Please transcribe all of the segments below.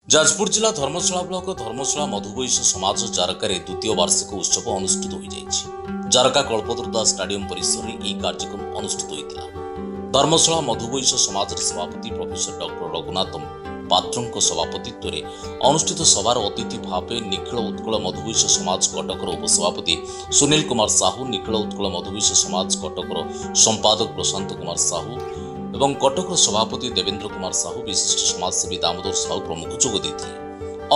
जाजपुर जिला धर्मशाला ब्लॉक धर्मशाला मधुवैश्य समाज जारका द्वितीय वार्षिक उत्सव अनुष्ठित हो जारका कल्पतरुदा स्टाडियम परिसर में यह कार्यक्रम अनुष्ठित होता। धर्मशाला मधुवैश्य समाज सभापति प्रोफेसर डॉक्टर रघुनाथ पात्रों सभापतित्व में अनुष्ठित सभार अतिथि भाव निखिल उत्कल मधुवैश्य समाज कटकर उपसभापति सुनील कुमार साहू, निखिल उत्कल मधुवैश्य समाज कटकर संपादक प्रशांत कुमार साहू एवं कटक सभापति देवेंद्र कुमार साहू, विशिष्ट समाजसेवी दामोदर साहू प्रमुख जोग देते।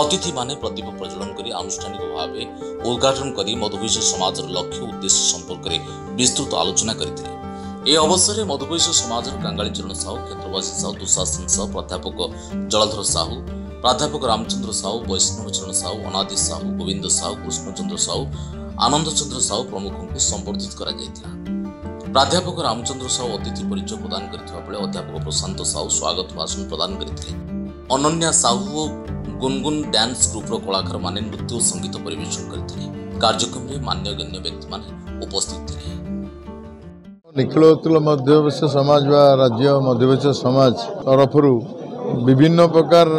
अतिथि माने प्रदीप प्रज्वलन कर आनुष्ठानिक भाव उद्घाटन कर मधुवैश्य समाज लक्ष्य उद्देश्य संपर्क में विस्तृत आलोचना करते। ए अवसर में मधुवैश्य समाज कांगाली चरण साहू, क्षेत्रवासी साहू तुषार सिंह साहू, प्राध्यापक जलधर साहू, प्राध्यापक रामचंद्र साहू, वैष्णव चरण साहू, अनादि साहू, गोविंद साहू, कृष्णचंद्र साहू, आनंद चंद्र साहू प्रमुख को संबर्धित करा। प्राध्यापक रामचंद्र साहू अतिथि परिचय प्रदान करथिबा अध्यापक प्रशांत साहू स्वागत भाषण प्रदान करथिले। अनन्या साहू और गुनगुन डांस ग्रुप कलाकार माने नृत्य और संगीत परिवेशन करथिले। कार्यक्रम में मान्यगण्य व्यक्ति माने उपस्थित थे। निखिल उत्कल मध्यवैश्य समाज व राज्य मध्यवैश्य समाज तरफ विभिन्न प्रकार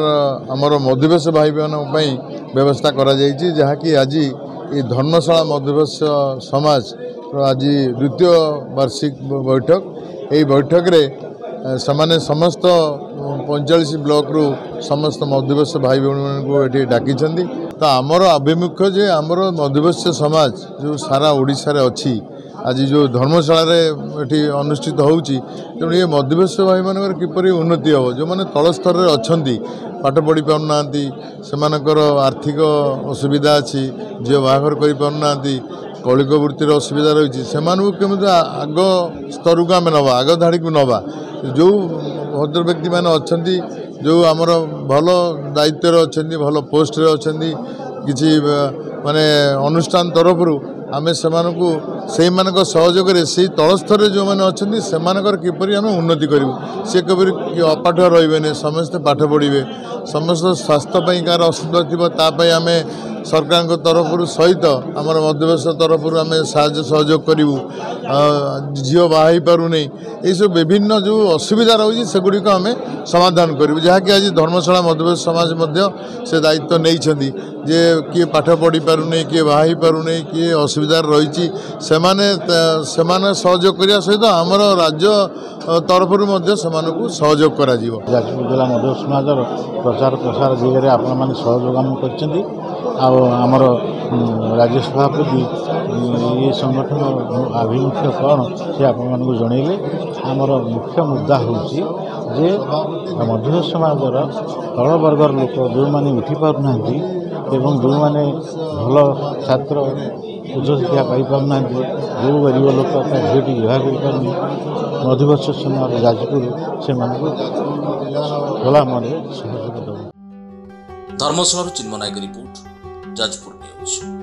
आमर मध्यवैश्य भाई भाई व्यवस्था करा जायछि, जहाँकि आज ये धर्मशाला मध्यवैश्य समाज आज द्वितीय वार्षिक बैठक। यही बैठक रे समाने समस्त 45 ब्लॉक रु समस्त मध्यवैश्य भाई भाई को ये डाकी। तो आमर आभिमुख्य जे आमर मध्यवैश्य समाज जो सारा ओडिशा रे अछि, आज जो धर्मशाला ये अनुष्ठित होउची, तेणु ये मध्यवैश्य भाई मानकर किपरि उन्नति हम, जो मैंने तल स्तर में अच्छा पाठ पढ़ी पारना, सेमानकर आर्थिक असुविधा अच्छी, झील बाहाघर कर पारना, कौलिक वृत्तिर असुविधा रही, से केमी आग स्तर को आम नवा, आग धाड़ी को नवा। जो भद्र व्यक्ति मैंने अच्छा जो आमर भल दायित्व अच्छा, भल पोस्ट अच्छा, किसी माने अनुष्ठान तरफ आमे से सहयोग से तल स्तर जो मैंने अच्छा से किपरि आम उन्नति करूँ, सी किपरि अपाठ रही, समस्ते पाठ पढ़े, समस्त स्वास्थ्य कार असुविधा थी, आम सरकार तरफ सहित आम मध्यवैश्य तरफ आम साहाय्य सहयोग करूँ। झील बाहई पारूनी, ये सब विभिन्न जो असुविधा रही से गुड़िक आम समाधान करूँ, जहाँकि आज धर्मशाला मध्यवैश्य समाज से दायित्व नहीं जे किए पाठ पढ़ी पारूनी, किए बाहई पारूनी, किए असुविधा रही, से सहयोग करने सहित आमर राज्य तरफ सहयोग कर जाजपुर जिला मध्यवैश्य समाज प्रचार प्रसार दिगरे आपण मैंने सहयोग आम कर राज्य सभापति ये संगठन आभिमुख्य कौन से आपण जनइले। आमर मुख्य मुद्दा हूँ जे मध्यवैश्य समाजर तल वर्गर लोक जो मैंने उठी पारना एवं जो मैंने भल छात्र उच्च शिक्षा पाई पारना, जो गरीब लोक झीटी विवाह कर मध्यवैश्य समाज जाजपुर से खोला मन सहयोग। धर्मशाला चिन्मय नायक रिपोर्ट, जाजपुर न्यूज।